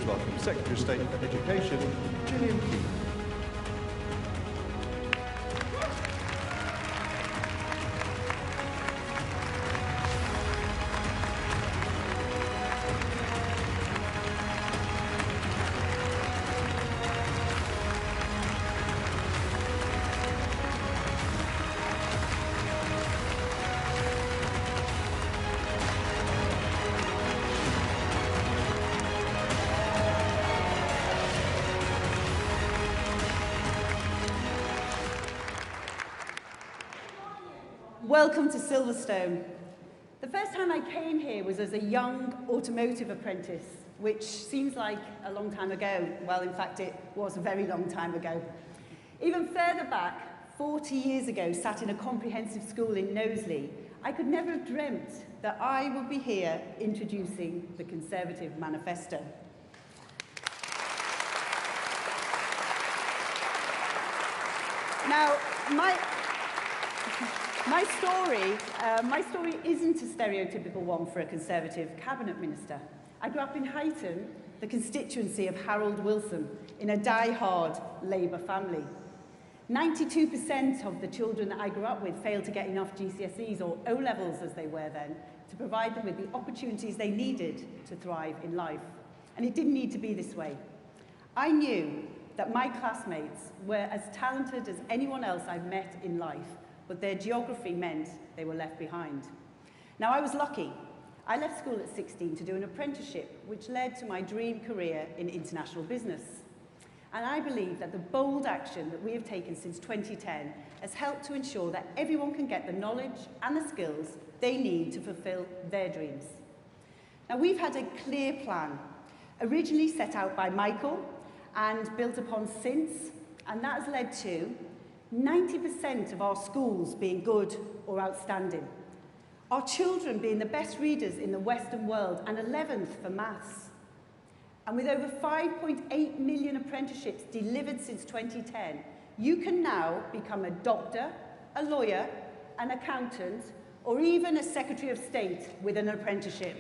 please welcome Secretary of State for Education, Gillian Keith. Welcome to Silverstone. The first time I came here was as a young automotive apprentice, which seems like a long time ago. Well, in fact, it was a very long time ago. Even further back, 40 years ago, sat in a comprehensive school in Knowsley, I could never have dreamt that I would be here introducing the Conservative Manifesto. Now, my story isn't a stereotypical one for a Conservative cabinet minister. I grew up in Huyton, the constituency of Harold Wilson, in a die-hard Labour family. 92% of the children that I grew up with failed to get enough GCSEs, or O-levels as they were then, to provide them with the opportunities they needed to thrive in life. And it didn't need to be this way. I knew that my classmates were as talented as anyone else I've met in life, but their geography meant they were left behind. Now, I was lucky. I left school at 16 to do an apprenticeship, which led to my dream career in international business. And I believe that the bold action that we have taken since 2010 has helped to ensure that everyone can get the knowledge and the skills they need to fulfill their dreams. Now, we've had a clear plan, originally set out by Michael and built upon since, and that has led to 90% of our schools being good or outstanding, our children being the best readers in the Western world and 11th for maths. And with over 5.8 million apprenticeships delivered since 2010, you can now become a doctor, a lawyer, an accountant, or even a Secretary of State with an apprenticeship.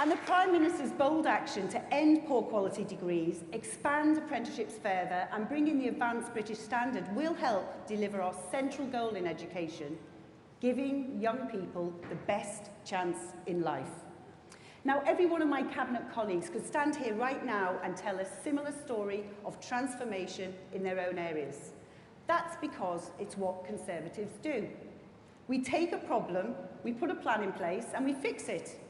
And the Prime Minister's bold action to end poor quality degrees, expand apprenticeships further and bring in the advanced British standard will help deliver our central goal in education, giving young people the best chance in life. Now, every one of my cabinet colleagues could stand here right now and tell a similar story of transformation in their own areas. That's because it's what Conservatives do. We take a problem, we put a plan in place and we fix it.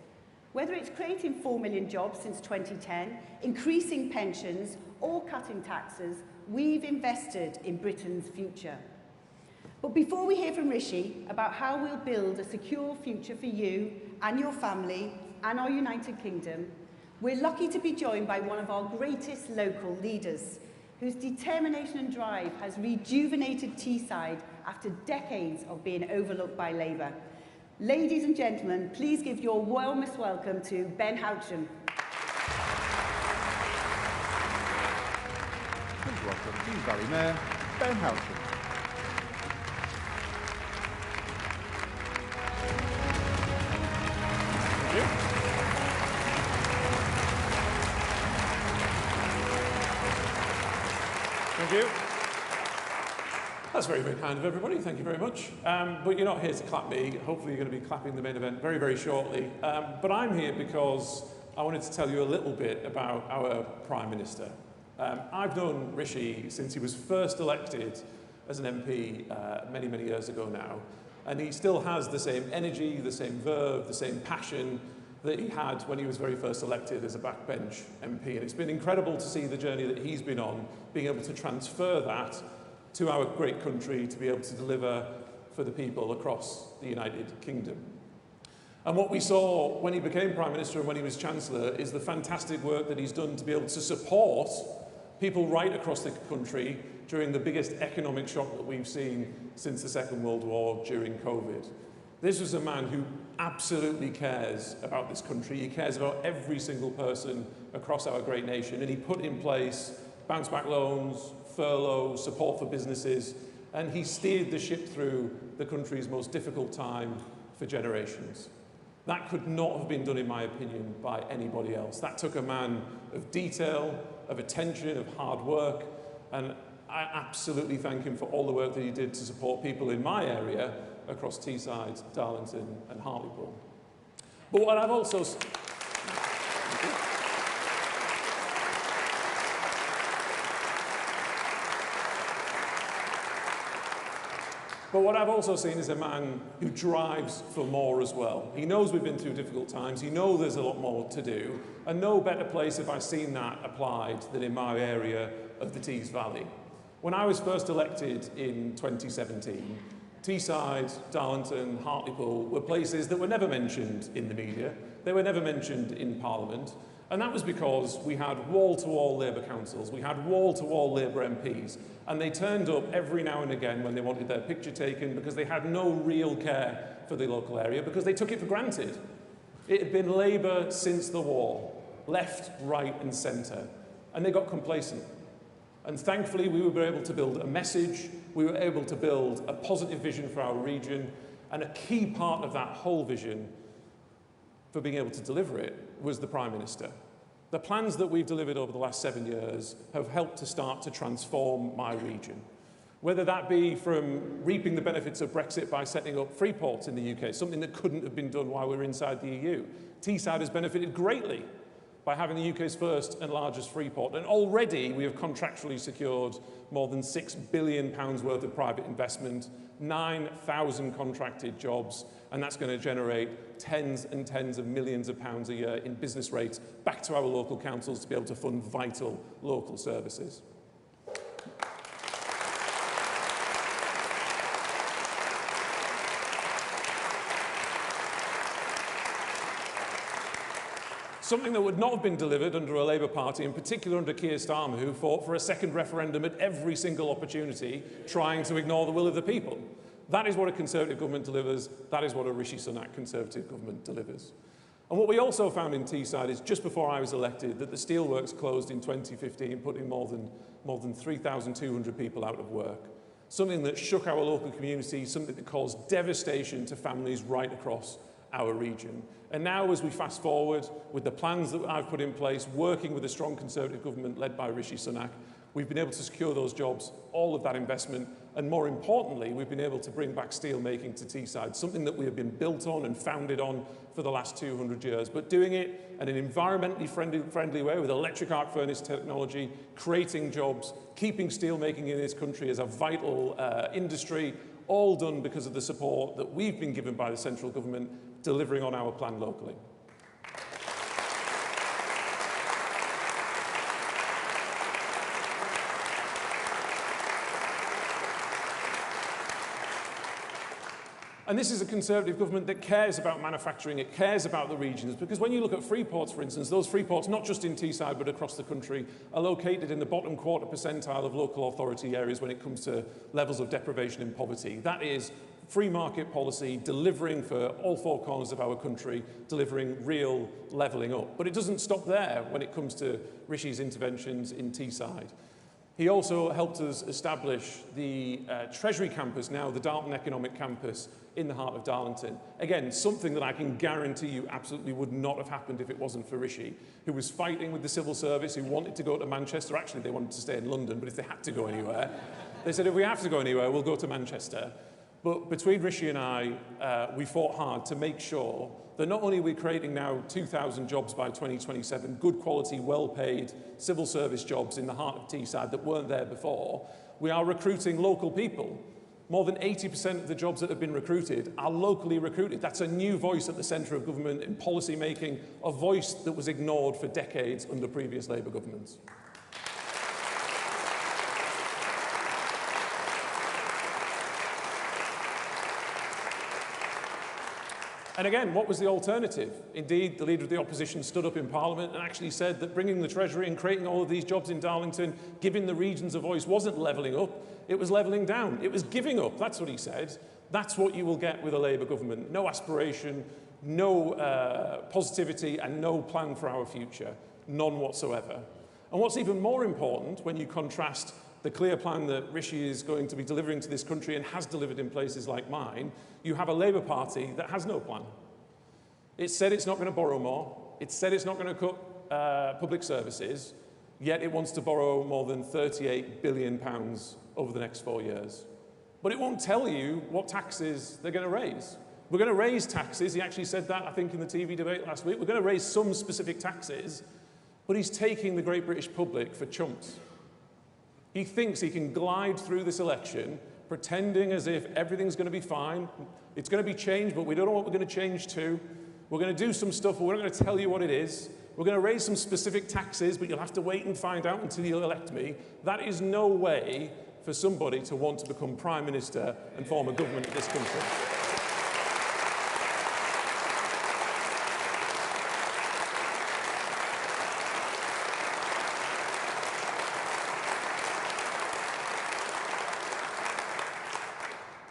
Whether it's creating 4 million jobs since 2010, increasing pensions, or cutting taxes, we've invested in Britain's future. But before we hear from Rishi about how we'll build a secure future for you and your family and our United Kingdom, we're lucky to be joined by one of our greatest local leaders, whose determination and drive has rejuvenated Teesside after decades of being overlooked by Labour. Ladies and gentlemen, please give your warmest welcome to Ben Houchen. Please welcome Dean Valley Mayor, Ben Houchen. Thank you. Thank you. That's very, very kind of everybody. Thank you very much. But you're not here to clap me. Hopefully you're going to be clapping the main event very, very shortly. But I'm here because I wanted to tell you a little bit about our Prime Minister. I've known Rishi since he was first elected as an MP many, many years ago now. And he still has the same energy, the same verve, the same passion that he had when he was very first elected as a backbench MP. And it's been incredible to see the journey that he's been on, being able to transfer that to our great country to be able to deliver for the people across the United Kingdom. And what we saw when he became Prime Minister and when he was Chancellor is the fantastic work that he's done to be able to support people right across the country during the biggest economic shock that we've seen since the Second World War during COVID. This was a man who absolutely cares about this country. He cares about every single person across our great nation, and he put in place bounce back loans, furlough, support for businesses, and he steered the ship through the country's most difficult time for generations. That could not have been done, in my opinion, by anybody else. That took a man of detail, of attention, of hard work, and I absolutely thank him for all the work that he did to support people in my area across Teesside, Darlington and Hartlepool. But what I've also... But what I've also seen is a man who drives for more as well. He knows we've been through difficult times, he knows there's a lot more to do, and no better place have I seen that applied than in my area of the Tees Valley. When I was first elected in 2017, Teesside, Darlington, Hartlepool were places that were never mentioned in the media, they were never mentioned in Parliament, and that was because we had wall-to-wall Labour councils, we had wall-to-wall Labour MPs, and they turned up every now and again when they wanted their picture taken because they had no real care for the local area because they took it for granted. It had been Labour since the war, left, right and centre, and they got complacent. And thankfully we were able to build a message, we were able to build a positive vision for our region, and a key part of that whole vision for being able to deliver it was the Prime Minister. The plans that we've delivered over the last 7 years have helped to start to transform my region. Whether that be from reaping the benefits of Brexit by setting up free ports in the UK, something that couldn't have been done while we were inside the EU. Teesside has benefited greatly by having the UK's first and largest free port. And already we have contractually secured more than £6 billion worth of private investment, 9,000 contracted jobs, and that's going to generate tens and tens of millions of pounds a year in business rates back to our local councils to be able to fund vital local services. Something that would not have been delivered under a Labour Party, in particular under Keir Starmer, who fought for a second referendum at every single opportunity, trying to ignore the will of the people. That is what a Conservative government delivers. That is what a Rishi Sunak Conservative government delivers. And what we also found in Teesside is, just before I was elected, that the steelworks closed in 2015, putting more than 3,200 people out of work. Something that shook our local community, something that caused devastation to families right across our region. And now, as we fast forward with the plans that I've put in place, working with a strong Conservative government led by Rishi Sunak, we've been able to secure those jobs, all of that investment, and more importantly, we've been able to bring back steel making to Teesside, something that we have been built on and founded on for the last 200 years, but doing it in an environmentally friendly way with electric arc furnace technology, creating jobs, keeping steel making in this country as a vital industry, all done because of the support that we've been given by the central government, delivering on our plan locally. And this is a Conservative government that cares about manufacturing, it cares about the regions, because when you look at free ports, for instance, those free ports, not just in Teesside but across the country, are located in the bottom quarter percentile of local authority areas when it comes to levels of deprivation and poverty. That is free market policy, delivering for all four corners of our country, delivering real levelling up. But it doesn't stop there when it comes to Rishi's interventions in Teesside. He also helped us establish the Treasury campus, now the Darlington Economic Campus, in the heart of Darlington. Again, something that I can guarantee you absolutely would not have happened if it wasn't for Rishi, who was fighting with the civil service, who wanted to go to Manchester. Actually, they wanted to stay in London, but if they had to go anywhere, they said, if we have to go anywhere, we'll go to Manchester. But between Rishi and I, we fought hard to make sure that not only are we creating now 2,000 jobs by 2027, good quality, well-paid civil service jobs in the heart of Teesside that weren't there before, we are recruiting local people. More than 80% of the jobs that have been recruited are locally recruited. That's a new voice at the centre of government in policy making, a voice that was ignored for decades under previous Labour governments. And again, what was the alternative? Indeed, the Leader of the Opposition stood up in Parliament and actually said that bringing the Treasury and creating all of these jobs in Darlington, giving the regions a voice, wasn't levelling up, it was levelling down. It was giving up, that's what he said. That's what you will get with a Labour government. No aspiration, no positivity and no plan for our future. None whatsoever. And what's even more important when you contrast the clear plan that Rishi is going to be delivering to this country and has delivered in places like mine, you have a Labour Party that has no plan. It said it's not going to borrow more. It said it's not going to cut public services, yet it wants to borrow more than £38 billion over the next 4 years. But it won't tell you what taxes they're going to raise. We're going to raise taxes. He actually said that, I think, in the TV debate last week. We're going to raise some specific taxes, but he's taking the great British public for chumps. He thinks he can glide through this election pretending as if everything's going to be fine. It's going to be changed, but we don't know what we're going to change to. We're going to do some stuff, but we're not going to tell you what it is. We're going to raise some specific taxes, but you'll have to wait and find out until you elect me. That is no way for somebody to want to become Prime Minister and form a government of this country.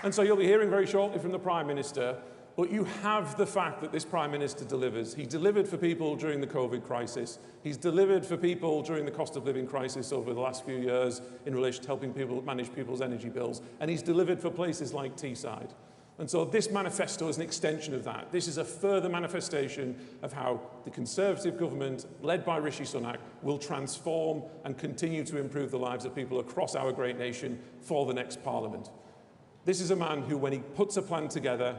And so you'll be hearing very shortly from the Prime Minister, but you have the fact that this Prime Minister delivers. He delivered for people during the COVID crisis. He's delivered for people during the cost of living crisis over the last few years in relation to helping people manage people's energy bills. And he's delivered for places like Teesside. And so this manifesto is an extension of that. This is a further manifestation of how the Conservative government, led by Rishi Sunak, will transform and continue to improve the lives of people across our great nation for the next Parliament. This is a man who, when he puts a plan together,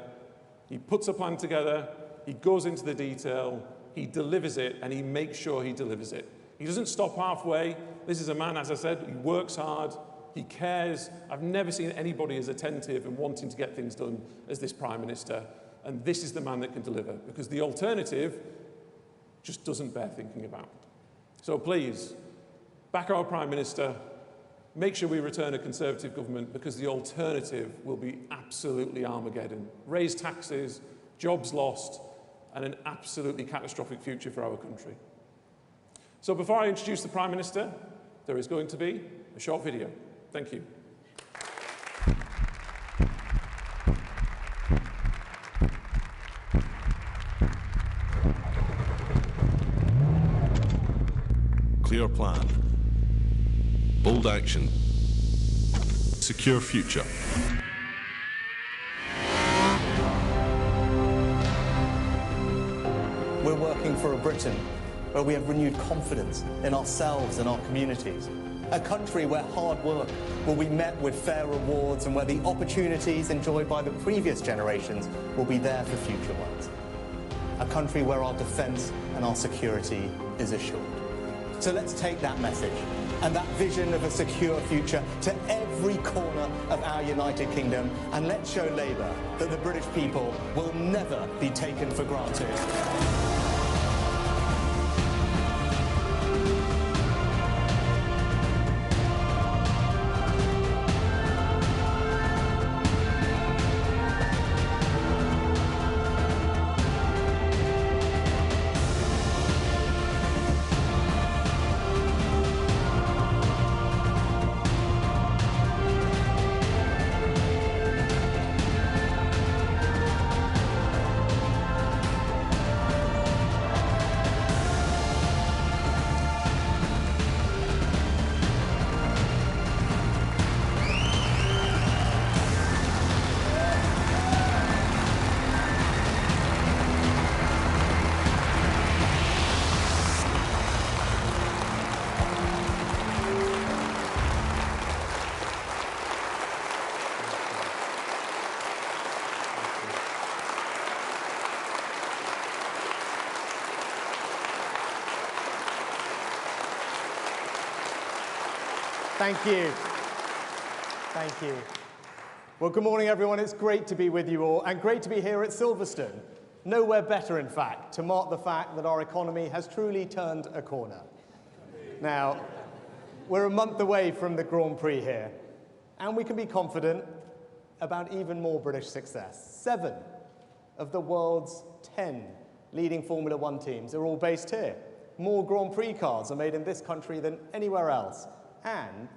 he goes into the detail, he delivers it, and he makes sure he delivers it. He doesn't stop halfway. This is a man, as I said, he works hard, he cares. I've never seen anybody as attentive and wanting to get things done as this Prime Minister. And this is the man that can deliver, because the alternative just doesn't bear thinking about. So please, back our Prime Minister. Make sure we return a Conservative government, because the alternative will be absolutely Armageddon. Raise taxes, jobs lost, and an absolutely catastrophic future for our country. So before I introduce the Prime Minister, there is going to be a short video. Thank you. Clear plan. Bold action. Secure future. We're working for a Britain where we have renewed confidence in ourselves and our communities. A country where hard work will be met with fair rewards and where the opportunities enjoyed by the previous generations will be there for future ones. A country where our defence and our security is assured. So let's take that message and that vision of a secure future to every corner of our United Kingdom, and let's show Labour that the British people will never be taken for granted. Thank you. Thank you. Well, good morning, everyone. It's great to be with you all, and great to be here at Silverstone. Nowhere better, in fact, to mark the fact that our economy has truly turned a corner. Now, we're a month away from the Grand Prix here, and we can be confident about even more British success. 7 of the world's 10 leading Formula One teams are all based here. More Grand Prix cars are made in this country than anywhere else. And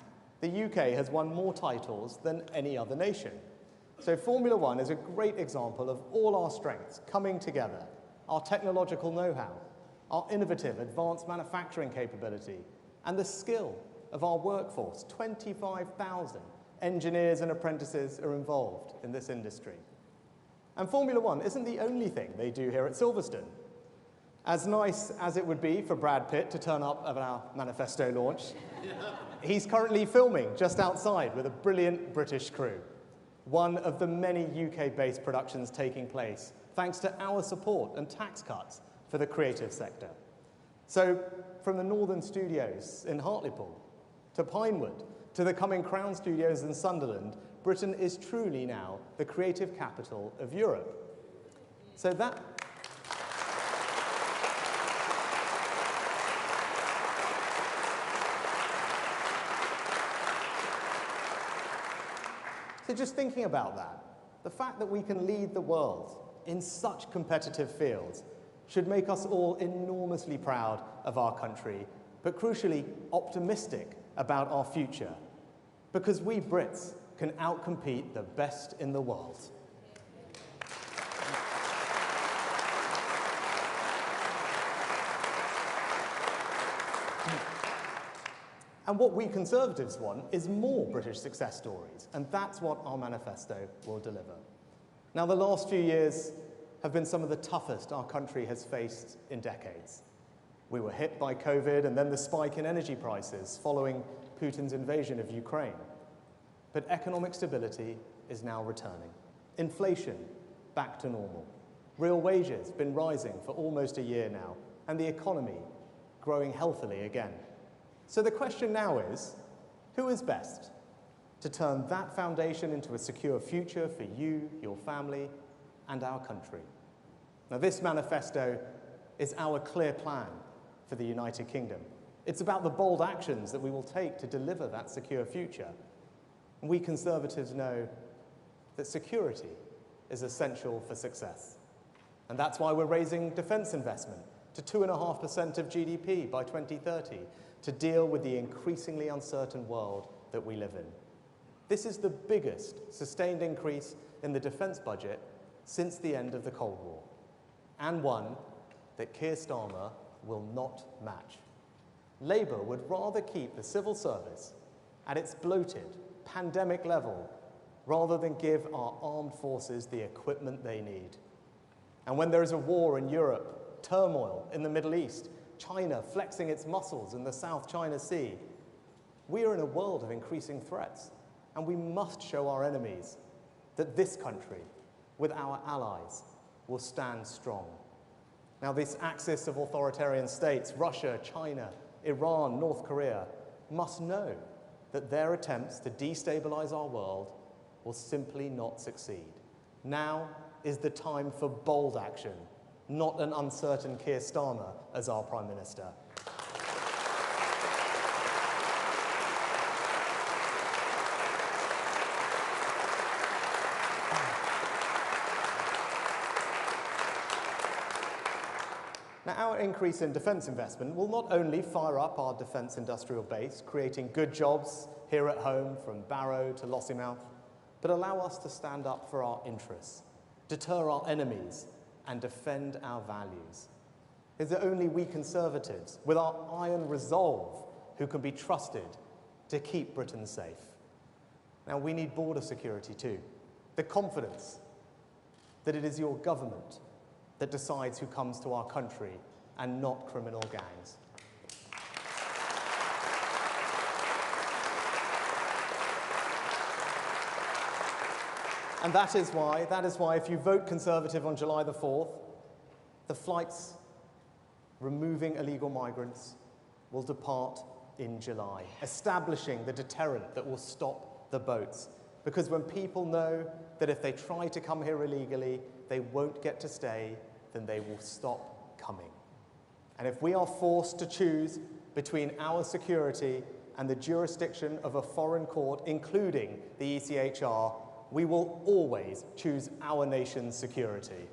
the UK has won more titles than any other nation. So Formula One is a great example of all our strengths coming together, our technological know-how, our innovative advanced manufacturing capability, and the skill of our workforce. 25,000 engineers and apprentices are involved in this industry. And Formula One isn't the only thing they do here at Silverstone. As nice as it would be for Brad Pitt to turn up at our Manifesto launch, he's currently filming just outside with a brilliant British crew, one of the many UK-based productions taking place thanks to our support and tax cuts for the creative sector. So from the Northern Studios in Hartlepool to Pinewood to the coming Crown Studios in Sunderland, Britain is truly now the creative capital of Europe. So just thinking about that, the fact that we can lead the world in such competitive fields should make us all enormously proud of our country, but crucially optimistic about our future, because we Brits can outcompete the best in the world. And what we Conservatives want is more British success stories, and that's what our manifesto will deliver. Now, the last few years have been some of the toughest our country has faced in decades. We were hit by COVID and then the spike in energy prices following Putin's invasion of Ukraine. But economic stability is now returning. Inflation back to normal. Real wages been rising for almost a year now, and the economy growing healthily again. So the question now is, who is best to turn that foundation into a secure future for you, your family, and our country? Now, this manifesto is our clear plan for the United Kingdom. It's about the bold actions that we will take to deliver that secure future. And we Conservatives know that security is essential for success. And that's why we're raising defence investment to 2.5% of GDP by 2030 to deal with the increasingly uncertain world that we live in. This is the biggest sustained increase in the defence budget since the end of the Cold War, and one that Keir Starmer will not match. Labour would rather keep the civil service at its bloated, pandemic level rather than give our armed forces the equipment they need. And when there is a war in Europe, turmoil in the Middle East, China flexing its muscles in the South China Sea, we are in a world of increasing threats, and we must show our enemies that this country, with our allies, will stand strong. Now, this axis of authoritarian states, Russia, China, Iran, North Korea, must know that their attempts to destabilize our world will simply not succeed. Now is the time for bold action, not an uncertain Keir Starmer as our Prime Minister. Now, our increase in defence investment will not only fire up our defence industrial base, creating good jobs here at home from Barrow to Lossiemouth, but allow us to stand up for our interests, deter our enemies, and defend our values. It's only we Conservatives, with our iron resolve, who can be trusted to keep Britain safe. Now, we need border security too. The confidence that it is your government that decides who comes to our country and not criminal gangs. And that is why if you vote Conservative on July the 4th, the flights removing illegal migrants will depart in July, establishing the deterrent that will stop the boats. Because when people know that if they try to come here illegally, they won't get to stay, then they will stop coming. And if we are forced to choose between our security and the jurisdiction of a foreign court, including the ECHR, we will always choose our nation's security.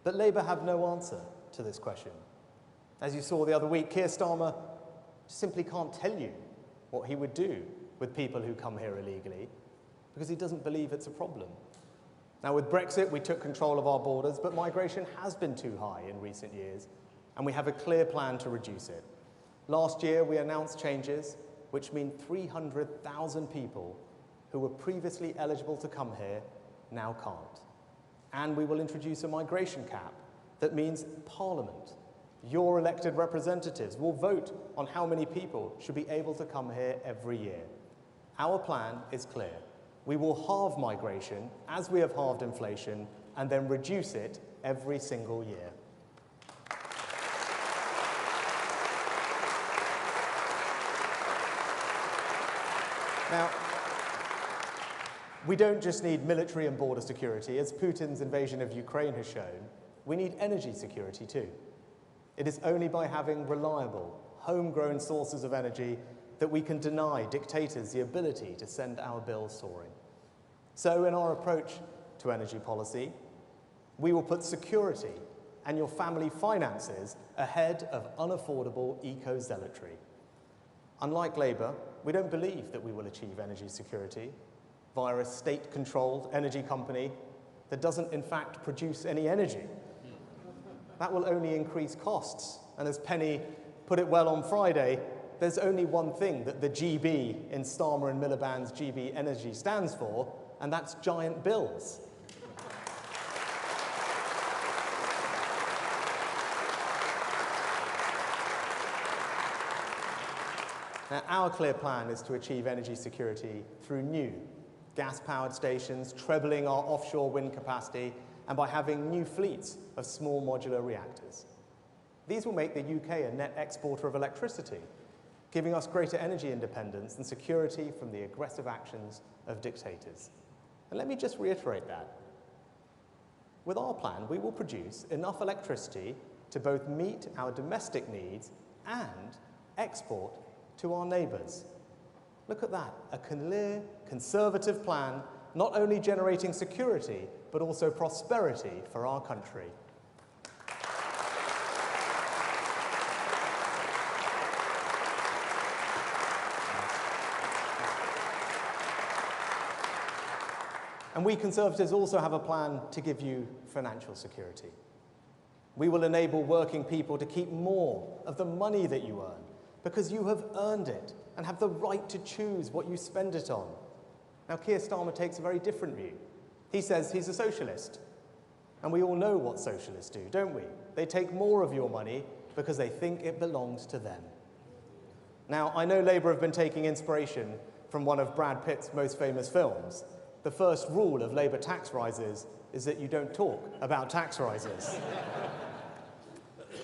But Labour have no answer to this question. As you saw the other week, Keir Starmer simply can't tell you what he would do with people who come here illegally because he doesn't believe it's a problem. Now, with Brexit, we took control of our borders, but migration has been too high in recent years, and we have a clear plan to reduce it. Last year, we announced changes which mean 300,000 people who were previously eligible to come here now can't. And we will introduce a migration cap that means Parliament, your elected representatives, will vote on how many people should be able to come here every year. Our plan is clear. We will halve migration as we have halved inflation and then reduce it every single year. Now, we don't just need military and border security. As Putin's invasion of Ukraine has shown, we need energy security too. It is only by having reliable, homegrown sources of energy that we can deny dictators the ability to send our bills soaring. So in our approach to energy policy, we will put security and your family finances ahead of unaffordable eco-zealotry. Unlike Labour, we don't believe that we will achieve energy security via a state-controlled energy company that doesn't in fact produce any energy. That will only increase costs. And as Penny put it well on Friday, there's only one thing that the GB in Starmer and Miliband's GB Energy stands for, and that's giant bills. Now, our clear plan is to achieve energy security through new gas-powered stations, trebling our offshore wind capacity, and by having new fleets of small modular reactors. These will make the UK a net exporter of electricity, giving us greater energy independence and security from the aggressive actions of dictators. And let me just reiterate that. With our plan, we will produce enough electricity to both meet our domestic needs and export to our neighbours. Look at that, a clear, conservative plan, not only generating security, but also prosperity for our country. And we Conservatives also have a plan to give you financial security. We will enable working people to keep more of the money that you earn, because you have earned it and have the right to choose what you spend it on. Now, Keir Starmer takes a very different view. He says he's a socialist. And we all know what socialists do, don't we? They take more of your money because they think it belongs to them. Now, I know Labour have been taking inspiration from one of Brad Pitt's most famous films. The first rule of Labour tax rises is that you don't talk about tax rises.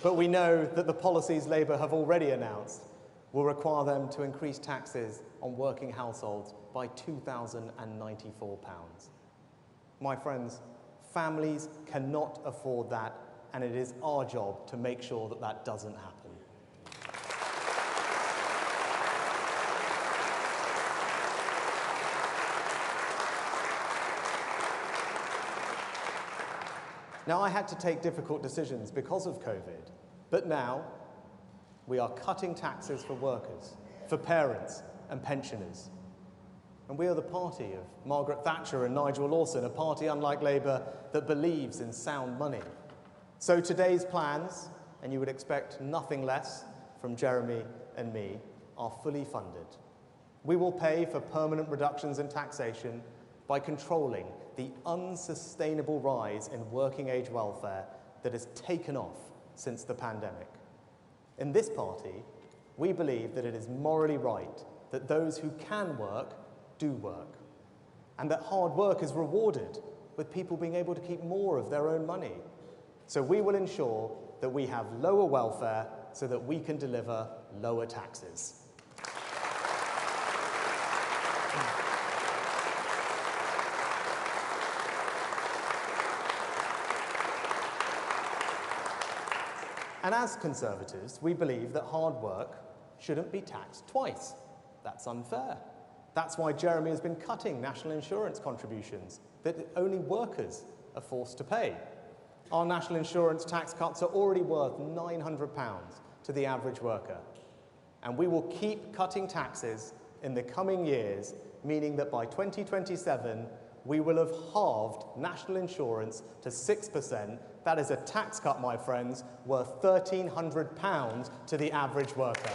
But we know that the policies Labour have already announced will require them to increase taxes on working households by £2,094. My friends, families cannot afford that, and it is our job to make sure that that doesn't happen. Now, I had to take difficult decisions because of COVID, but now we are cutting taxes for workers, for parents and pensioners. And we are the party of Margaret Thatcher and Nigel Lawson, a party unlike Labour that believes in sound money. So today's plans, and you would expect nothing less from Jeremy and me, are fully funded. We will pay for permanent reductions in taxation by controlling the unsustainable rise in working-age welfare that has taken off since the pandemic. In this party, we believe that it is morally right that those who can work do work, and that hard work is rewarded with people being able to keep more of their own money. So we will ensure that we have lower welfare so that we can deliver lower taxes. And as Conservatives, we believe that hard work shouldn't be taxed twice. That's unfair. That's why Jeremy has been cutting national insurance contributions that only workers are forced to pay. Our national insurance tax cuts are already worth £900 to the average worker. And we will keep cutting taxes in the coming years, meaning that by 2027, we will have halved national insurance to 6%. That is a tax cut, my friends, worth £1,300 to the average worker.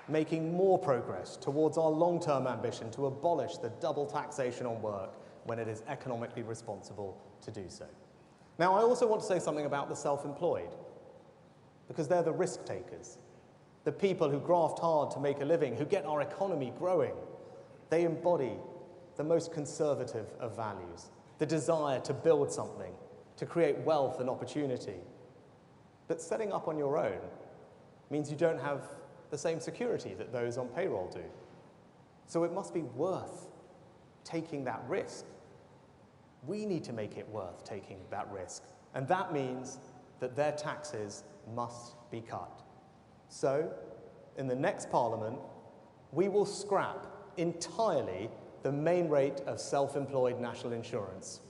Making more progress towards our long-term ambition to abolish the double taxation on work when it is economically responsible to do so. Now, I also want to say something about the self-employed, because they're the risk takers, the people who graft hard to make a living, who get our economy growing. They embody the most conservative of values, the desire to build something, to create wealth and opportunity. But setting up on your own means you don't have the same security that those on payroll do. So it must be worth taking that risk. We need to make it worth taking that risk. And that means that their taxes must be cut. So, in the next Parliament, we will scrap entirely the main rate of self-employed national insurance.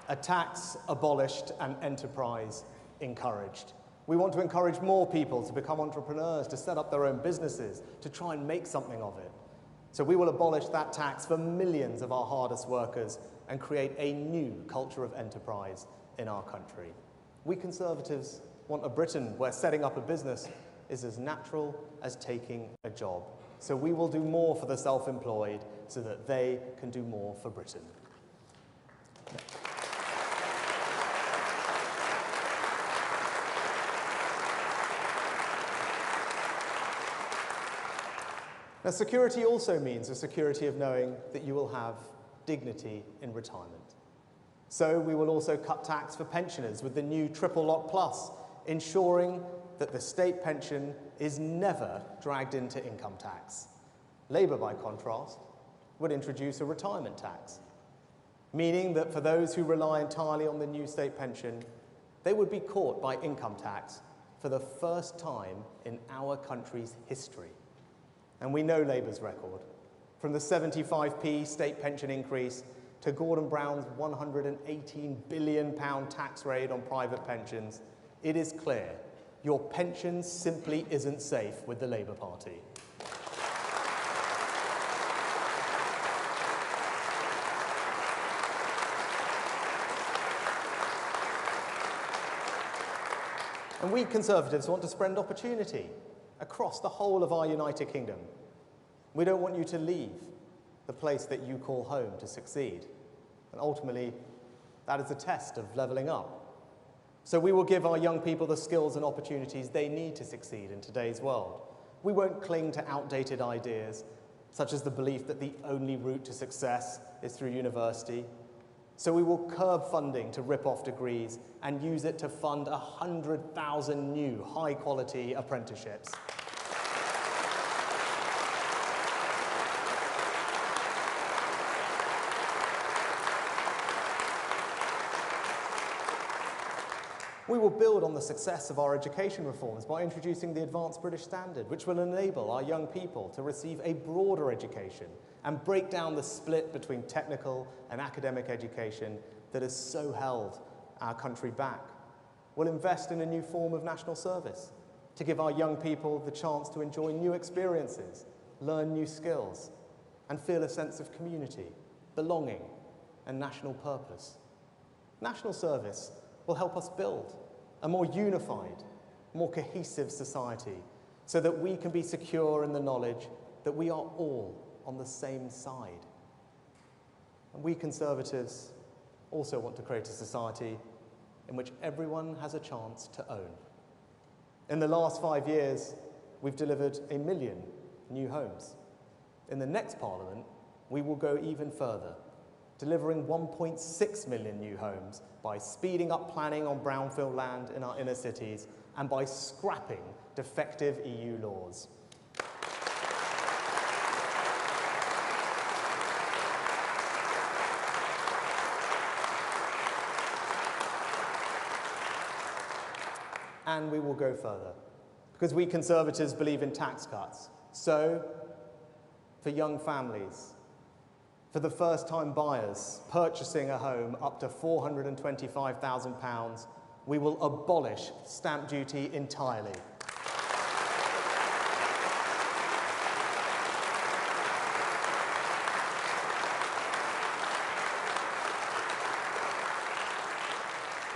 A tax abolished and enterprise encouraged. We want to encourage more people to become entrepreneurs, to set up their own businesses, to try and make something of it. So we will abolish that tax for millions of our hardest workers and create a new culture of enterprise in our country. We Conservatives want a Britain where setting up a business is as natural as taking a job. So we will do more for the self-employed so that they can do more for Britain. Now, security also means a security of knowing that you will have dignity in retirement. So we will also cut tax for pensioners with the new Triple Lock Plus, ensuring that the state pension is never dragged into income tax. Labour, by contrast, would introduce a retirement tax, meaning that for those who rely entirely on the new state pension, they would be caught by income tax for the first time in our country's history. And we know Labour's record. From the 75p state pension increase to Gordon Brown's £118 billion tax raid on private pensions, it is clear your pension simply isn't safe with the Labour Party. And we Conservatives want to spread opportunity across the whole of our United Kingdom. We don't want you to leave the place that you call home to succeed. And ultimately, that is a test of levelling up. So we will give our young people the skills and opportunities they need to succeed in today's world. We won't cling to outdated ideas, such as the belief that the only route to success is through university. So we will curb funding to rip off degrees and use it to fund 100,000 new high-quality apprenticeships. We will build on the success of our education reforms by introducing the Advanced British Standard, which will enable our young people to receive a broader education and break down the split between technical and academic education that has so held our country back. We'll invest in a new form of national service to give our young people the chance to enjoy new experiences, learn new skills, and feel a sense of community, belonging, and national purpose. National service will help us build a more unified, more cohesive society so that we can be secure in the knowledge that we are all on the same side. And we Conservatives also want to create a society in which everyone has a chance to own. In the last 5 years, we've delivered 1 million new homes. In the next Parliament, we will go even further, delivering 1.6 million new homes by speeding up planning on brownfield land in our inner cities and by scrapping defective EU laws. And we will go further, because we Conservatives believe in tax cuts. So, for young families, for the first-time buyers purchasing a home up to £425,000, we will abolish stamp duty entirely.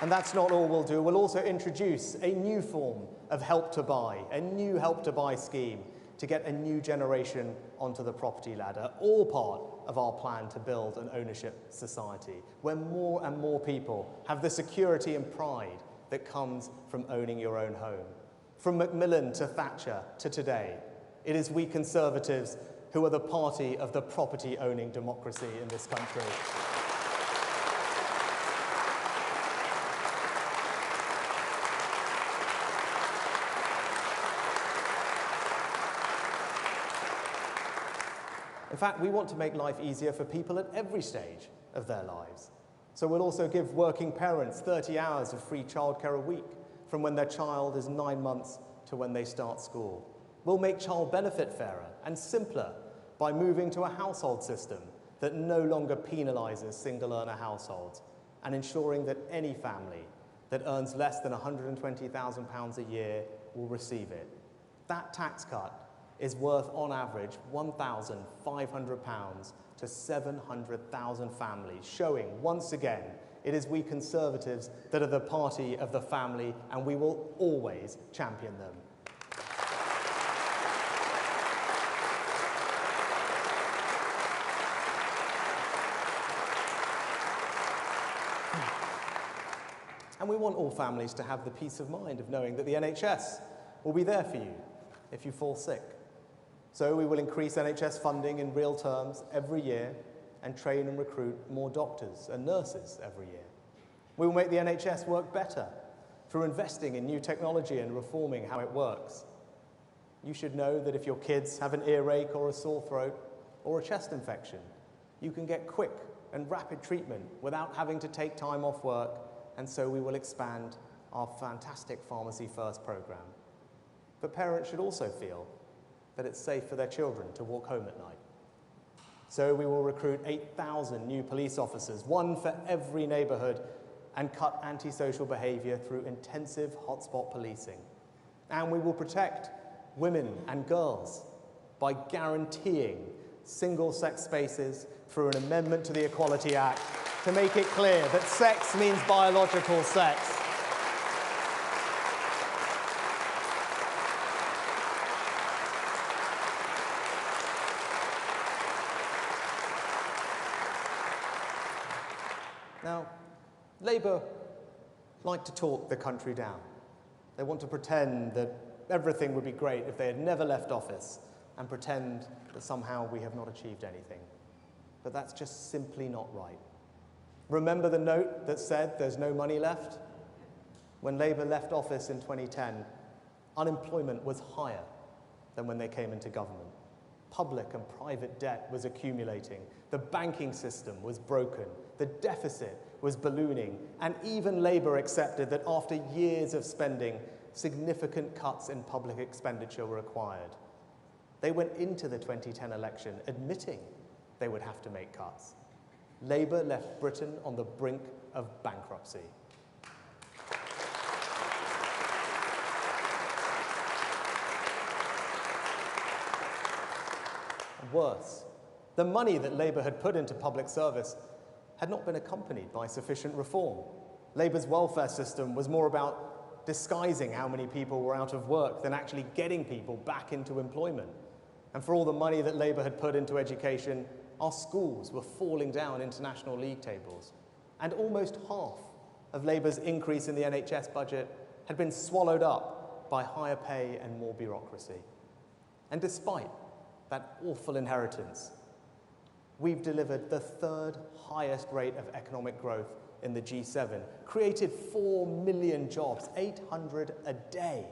And that's not all we'll do. We'll also introduce a new form of Help to Buy, a new Help to Buy scheme to get a new generation onto the property ladder, all part of our plan to build an ownership society where more and more people have the security and pride that comes from owning your own home. From Macmillan to Thatcher to today, it is we Conservatives who are the party of the property-owning democracy in this country. In fact, we want to make life easier for people at every stage of their lives. So we'll also give working parents 30 hours of free childcare a week from when their child is 9 months to when they start school. We'll make child benefit fairer and simpler by moving to a household system that no longer penalises single-earner households and ensuring that any family that earns less than £120,000 a year will receive it. That tax cut is worth, on average, £1,500 to 700,000 families, showing, once again, it is we Conservatives that are the party of the family, and we will always champion them. And we want all families to have the peace of mind of knowing that the NHS will be there for you if you fall sick. So we will increase NHS funding in real terms every year and train and recruit more doctors and nurses every year. We will make the NHS work better through investing in new technology and reforming how it works. You should know that if your kids have an earache or a sore throat or a chest infection, you can get quick and rapid treatment without having to take time off work, and so we will expand our fantastic Pharmacy First programme. But parents should also feel that it's safe for their children to walk home at night. So we will recruit 8,000 new police officers, one for every neighbourhood, and cut antisocial behaviour through intensive hotspot policing. And we will protect women and girls by guaranteeing single-sex spaces through an amendment to the Equality Act to make it clear that sex means biological sex. Now, Labour like to talk the country down. They want to pretend that everything would be great if they had never left office and pretend that somehow we have not achieved anything. But that's just simply not right. Remember the note that said there's no money left? When Labour left office in 2010, unemployment was higher than when they came into government. Public and private debt was accumulating, the banking system was broken, the deficit was ballooning, and even Labour accepted that after years of spending, significant cuts in public expenditure were required. They went into the 2010 election admitting they would have to make cuts. Labour left Britain on the brink of bankruptcy. Worse, the money that Labour had put into public service had not been accompanied by sufficient reform. Labour's welfare system was more about disguising how many people were out of work than actually getting people back into employment. And for all the money that Labour had put into education, our schools were falling down international league tables. And almost half of Labour's increase in the NHS budget had been swallowed up by higher pay and more bureaucracy. And despite that awful inheritance, we've delivered the third highest rate of economic growth in the G7, created 4 million jobs, 800 a day,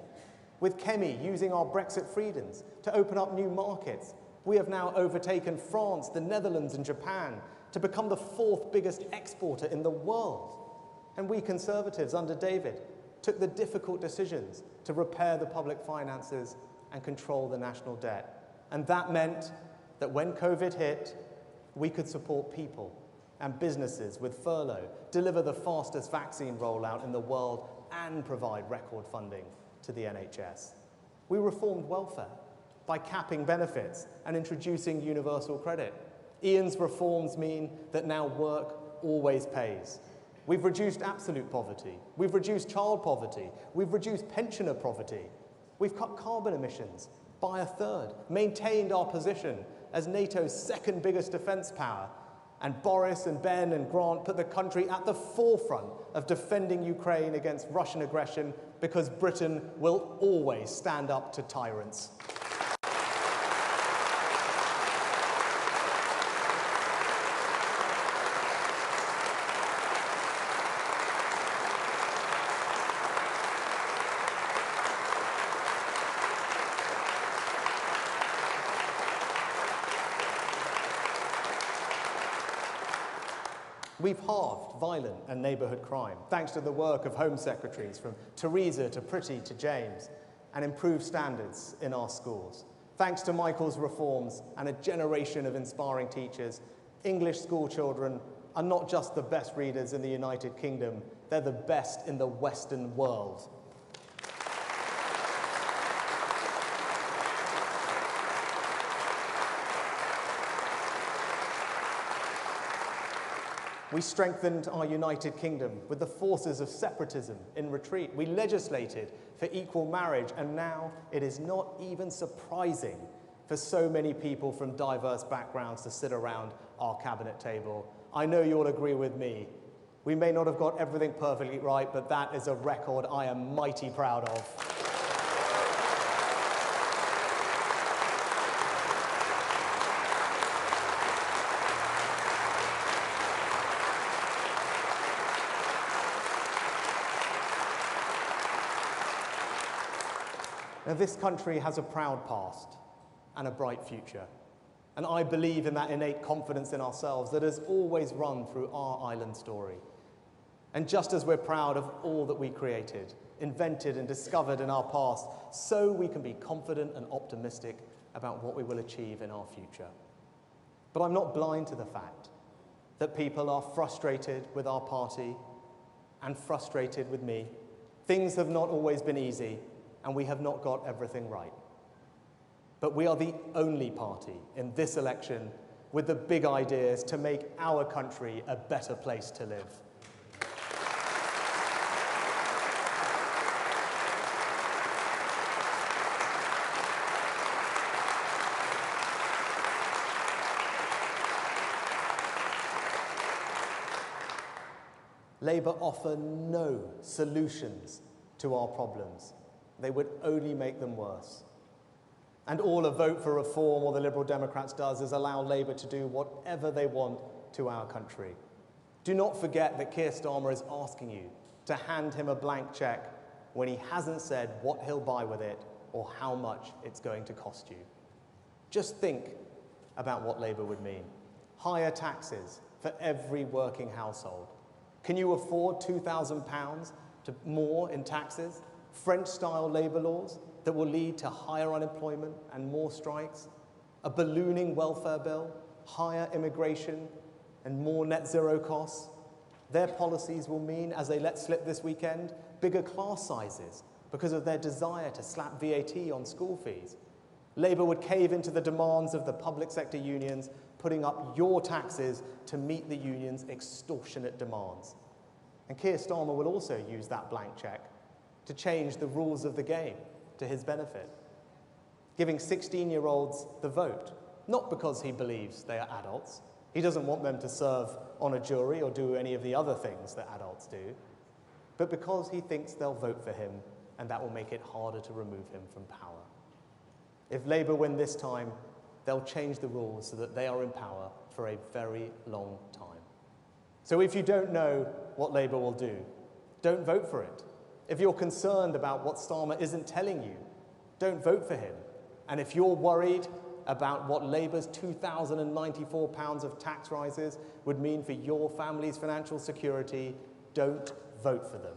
with Kemi using our Brexit freedoms to open up new markets. We have now overtaken France, the Netherlands and Japan to become the 4th biggest exporter in the world. And we Conservatives under David took the difficult decisions to repair the public finances and control the national debt. And that meant that when COVID hit, we could support people and businesses with furlough, deliver the fastest vaccine rollout in the world, and provide record funding to the NHS. We reformed welfare by capping benefits and introducing universal credit. Ian's reforms mean that now work always pays. We've reduced absolute poverty. We've reduced child poverty. We've reduced pensioner poverty. We've cut carbon emissions by a third, maintained our position as NATO's 2nd biggest defence power. And Boris and Ben and Grant put the country at the forefront of defending Ukraine against Russian aggression, because Britain will always stand up to tyrants. We've halved violent and neighbourhood crime, thanks to the work of Home Secretaries from Theresa to Priti to James, and improved standards in our schools. Thanks to Michael's reforms and a generation of inspiring teachers, English school children are not just the best readers in the United Kingdom, they're the best in the Western world. We strengthened our United Kingdom with the forces of separatism in retreat. We legislated for equal marriage, and now it is not even surprising for so many people from diverse backgrounds to sit around our cabinet table. I know you'll agree with me. We may not have got everything perfectly right, but that is a record I am mighty proud of. Now, this country has a proud past and a bright future, and I believe in that innate confidence in ourselves that has always run through our island story. And just as we're proud of all that we created, invented and discovered in our past, so we can be confident and optimistic about what we will achieve in our future. But I'm not blind to the fact that people are frustrated with our party and frustrated with me. Things have not always been easy, and we have not got everything right. But we are the only party in this election with the big ideas to make our country a better place to live. Labour offer no solutions to our problems. They would only make them worse. And all a vote for reform or the Liberal Democrats does is allow Labour to do whatever they want to our country. Do not forget that Keir Starmer is asking you to hand him a blank cheque when he hasn't said what he'll buy with it or how much it's going to cost you. Just think about what Labour would mean. Higher taxes for every working household. Can you afford £2,000 more in taxes? French-style labour laws that will lead to higher unemployment and more strikes, a ballooning welfare bill, higher immigration, and more net zero costs. Their policies will mean, as they let slip this weekend, bigger class sizes because of their desire to slap VAT on school fees. Labour would cave into the demands of the public sector unions, putting up your taxes to meet the unions' extortionate demands. And Keir Starmer will also use that blank cheque to change the rules of the game to his benefit, giving 16-year-olds the vote, not because he believes they are adults. He doesn't want them to serve on a jury or do any of the other things that adults do, but because he thinks they'll vote for him and that will make it harder to remove him from power. If Labour win this time, they'll change the rules so that they are in power for a very long time. So if you don't know what Labour will do, don't vote for it. If you're concerned about what Starmer isn't telling you, don't vote for him. And if you're worried about what Labour's £2,094 of tax rises would mean for your family's financial security, don't vote for them.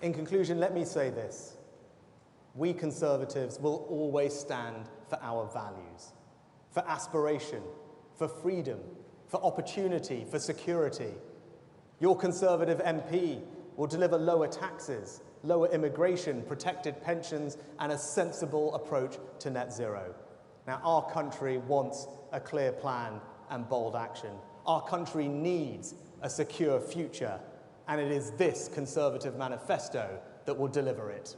In conclusion, let me say this. We Conservatives will always stand for our values, for aspiration, for freedom, for opportunity, for security. Your Conservative MP will deliver lower taxes, lower immigration, protected pensions, and a sensible approach to net zero. Now, our country wants a clear plan and bold action. Our country needs a secure future, and it is this Conservative manifesto that will deliver it.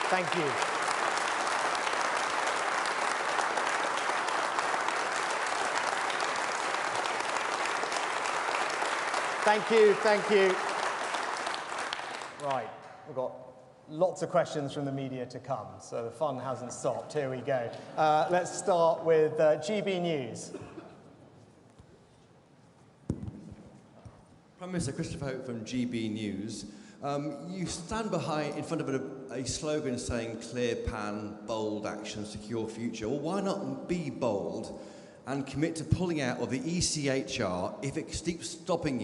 Thank you. Thank you, thank you. Right, we've got lots of questions from the media to come, so the fun hasn't stopped. Here we go. Let's start with GB News. Prime Minister Christopher Hope from GB News. You stand in front of a slogan saying clear plan, bold action, secure future. Well, why not be bold and commit to pulling out of the ECHR if it keeps stopping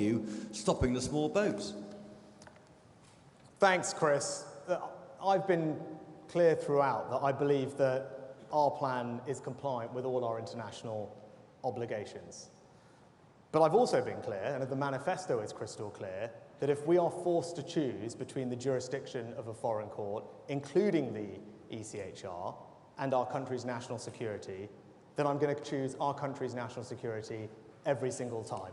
the small boats? Thanks, Chris. I've been clear throughout that I believe that our plan is compliant with all our international obligations. But I've also been clear, and the manifesto is crystal clear, that if we are forced to choose between the jurisdiction of a foreign court, including the ECHR, and our country's national security, then I'm going to choose our country's national security every single time.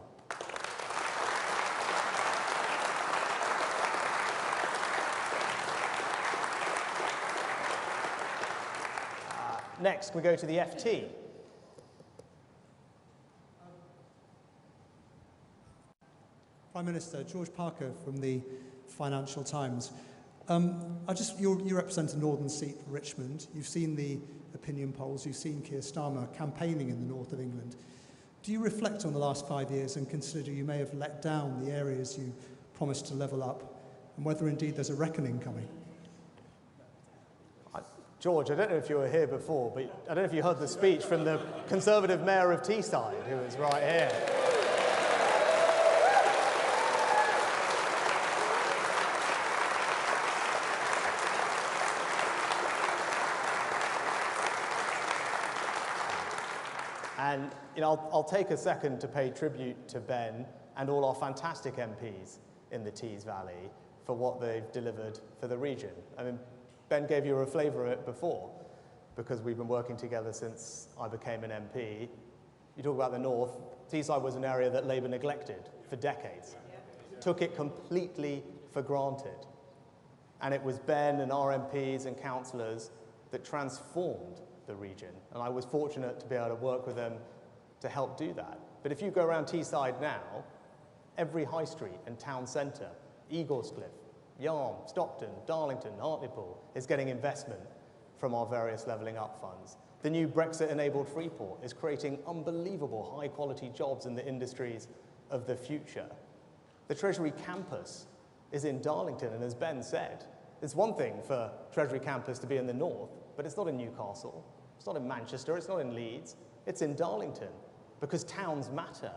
Next, we go to the FT. Prime Minister, George Parker from the Financial Times. You represent a northern seat, Richmond. You've seen the opinion polls. You've seen Keir Starmer campaigning in the north of England. Do you reflect on the last 5 years and consider you may have let down the areas you promised to level up, and whether indeed there's a reckoning coming? George, I don't know if you were here before, but I don't know if you heard the speech from the Conservative Mayor of Teesside, who was right here. And I'll take a second to pay tribute to Ben and all our fantastic MPs in the Tees Valley for what they've delivered for the region. I mean, Ben gave you a flavour of it before, because we've been working together since I became an MP. You talk about the north. Teesside was an area that Labour neglected for decades, took it completely for granted. And it was Ben and our MPs and councillors that transformed the region. And I was fortunate to be able to work with them to help do that. But if you go around Teesside now, every high street and town centre, Eaglescliffe, Yarm, Stockton, Darlington, Hartlepool is getting investment from our various levelling up funds. The new Brexit-enabled Freeport is creating unbelievable high-quality jobs in the industries of the future. The Treasury campus is in Darlington, and as Ben said, it's one thing for Treasury campus to be in the north, but it's not in Newcastle, it's not in Manchester, it's not in Leeds, it's in Darlington, because towns matter,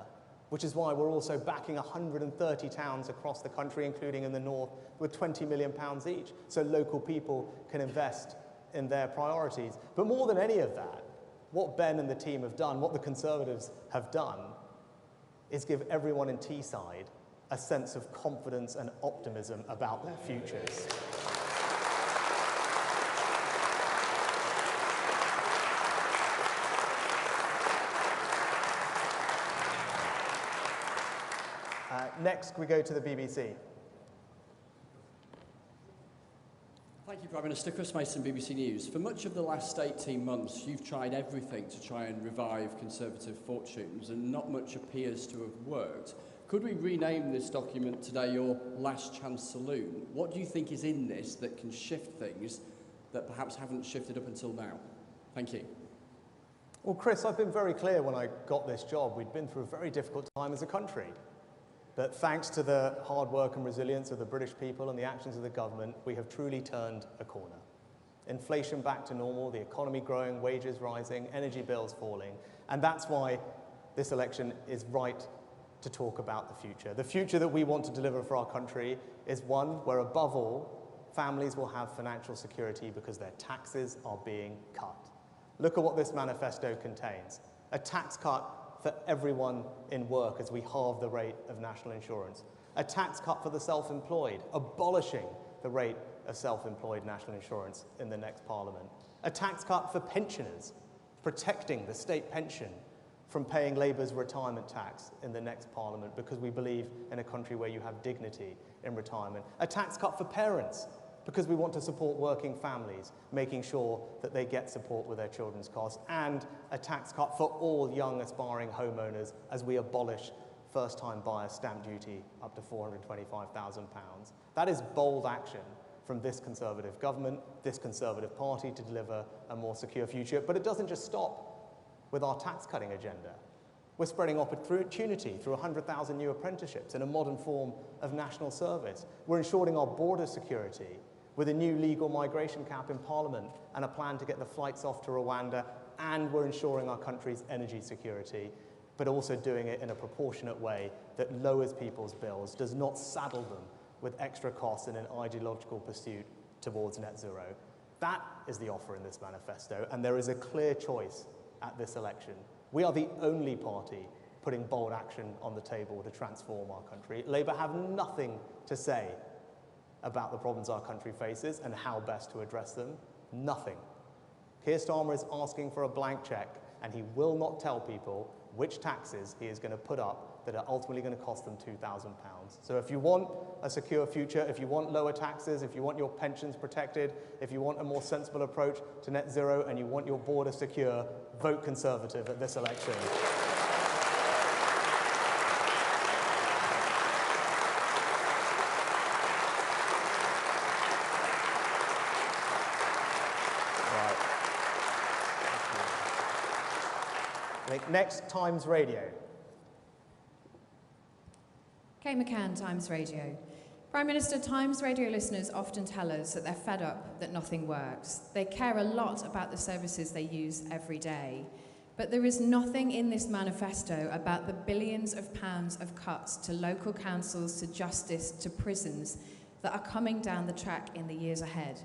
which is why we're also backing 130 towns across the country, including in the north, with £20 million each, so local people can invest in their priorities. But more than any of that, what Ben and the team have done, what the Conservatives have done, is give everyone in Teesside a sense of confidence and optimism about their futures. next, we go to the BBC. Thank you, Prime Minister. Chris Mason, BBC News. For much of the last 18 months, you've tried everything to try and revive Conservative fortunes, and not much appears to have worked. Could we rename this document today your Last Chance Saloon? What do you think is in this that can shift things that perhaps haven't shifted up until now? Thank you. Well, Chris, I've been very clear when I got this job. We'd been through a very difficult time as a country. But thanks to the hard work and resilience of the British people and the actions of the government, we have truly turned a corner. Inflation back to normal, the economy growing, wages rising, energy bills falling. And that's why this election is right to talk about the future. The future that we want to deliver for our country is one where, above all, families will have financial security because their taxes are being cut. Look at what this manifesto contains. A tax cut for everyone in work as we halve the rate of national insurance. A tax cut for the self-employed, abolishing the rate of self-employed national insurance in the next Parliament. A tax cut for pensioners, protecting the state pension from paying Labour's retirement tax in the next Parliament because we believe in a country where you have dignity in retirement. A tax cut for parents, because we want to support working families, making sure that they get support with their children's costs, and a tax cut for all young aspiring homeowners as we abolish first-time buyer stamp duty up to £425,000. That is bold action from this Conservative government, this Conservative party to deliver a more secure future. But it doesn't just stop with our tax-cutting agenda. We're spreading opportunity through 100,000 new apprenticeships and a modern form of national service. We're ensuring our border security with a new legal migration cap in Parliament and a plan to get the flights off to Rwanda, and we're ensuring our country's energy security, but also doing it in a proportionate way that lowers people's bills, does not saddle them with extra costs in an ideological pursuit towards net zero. That is the offer in this manifesto, and there is a clear choice at this election. We are the only party putting bold action on the table to transform our country. Labour have nothing to say about the problems our country faces and how best to address them. Nothing. Keir Starmer is asking for a blank cheque, and he will not tell people which taxes he is going to put up that are ultimately going to cost them £2,000. So if you want a secure future, if you want lower taxes, if you want your pensions protected, if you want a more sensible approach to net zero, and you want your border secure, vote Conservative at this election. Next, Times Radio. Kay McCann, Times Radio. Prime Minister, Times Radio listeners often tell us that they're fed up that nothing works. They care a lot about the services they use every day. But there is nothing in this manifesto about the billions of pounds of cuts to local councils, to justice, to prisons that are coming down the track in the years ahead.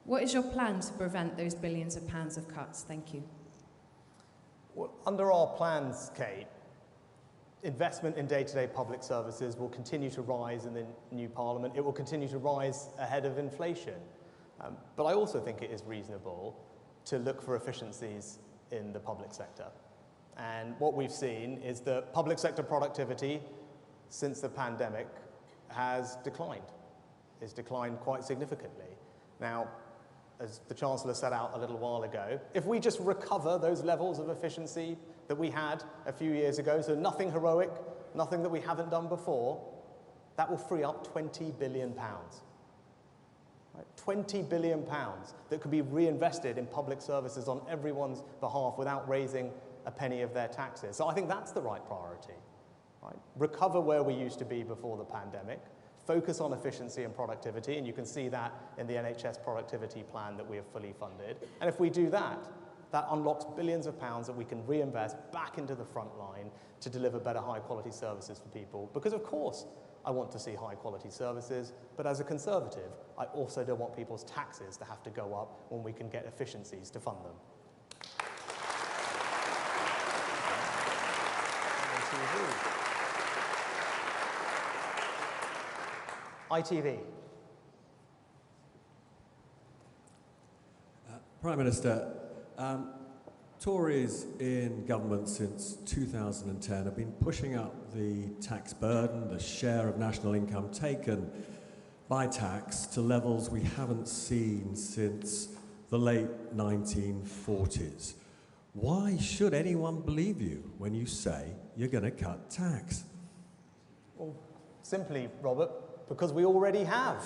What is your plan to prevent those billions of pounds of cuts? Thank you. Well, under our plans, Kate, investment in day-to-day public services will continue to rise in the new Parliament. It will continue to rise ahead of inflation. But I also think it is reasonable to look for efficiencies in the public sector. And what we've seen is that public sector productivity since the pandemic has declined. It's declined quite significantly. Now, as the Chancellor set out a little while ago, if we just recover those levels of efficiency that we had a few years ago, so nothing heroic, nothing that we haven't done before, that will free up £20 billion. Right? £20 billion that could be reinvested in public services on everyone's behalf without raising a penny of their taxes. So I think that's the right priority. Right? Recover where we used to be before the pandemic, focus on efficiency and productivity, and you can see that in the NHS productivity plan that we have fully funded. And if we do that, that unlocks billions of pounds that we can reinvest back into the front line to deliver better high-quality services for people. Because, of course, I want to see high-quality services, but as a Conservative, I also don't want people's taxes to have to go up when we can get efficiencies to fund them. ITV. Prime Minister, Tories in government since 2010 have been pushing up the tax burden, the share of national income taken by tax to levels we haven't seen since the late 1940s. Why should anyone believe you when you say you're going to cut tax? Well, simply, Robert, because we already have.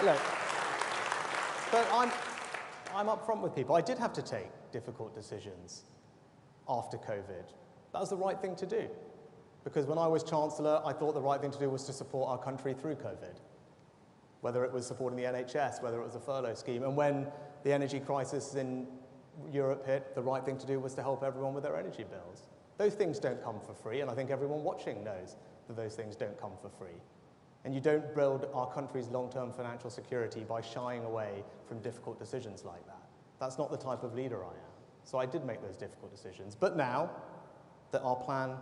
Look, but I'm upfront with people. I did have to take difficult decisions after COVID. That was the right thing to do. Because when I was Chancellor, I thought the right thing to do was to support our country through COVID. Whether it was supporting the NHS, whether it was a furlough scheme. And when the energy crisis in Europe hit, the right thing to do was to help everyone with their energy bills. Those things don't come for free, and I think everyone watching knows that those things don't come for free. And you don't build our country's long-term financial security by shying away from difficult decisions like that. That's not the type of leader I am. So I did make those difficult decisions. But now that our plan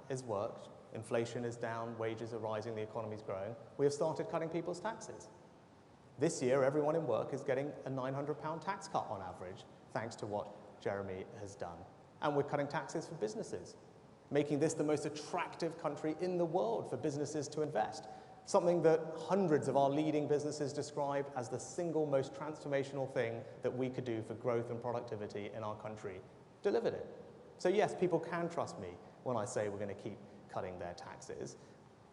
has worked, inflation is down, wages are rising, the economy's growing, we have started cutting people's taxes. This year, everyone in work is getting a £900 tax cut on average, thanks to what Jeremy has done. And we're cutting taxes for businesses, making this the most attractive country in the world for businesses to invest. Something that hundreds of our leading businesses describe as the single most transformational thing that we could do for growth and productivity in our country. Delivered it. So yes, people can trust me when I say we're going to keep cutting their taxes.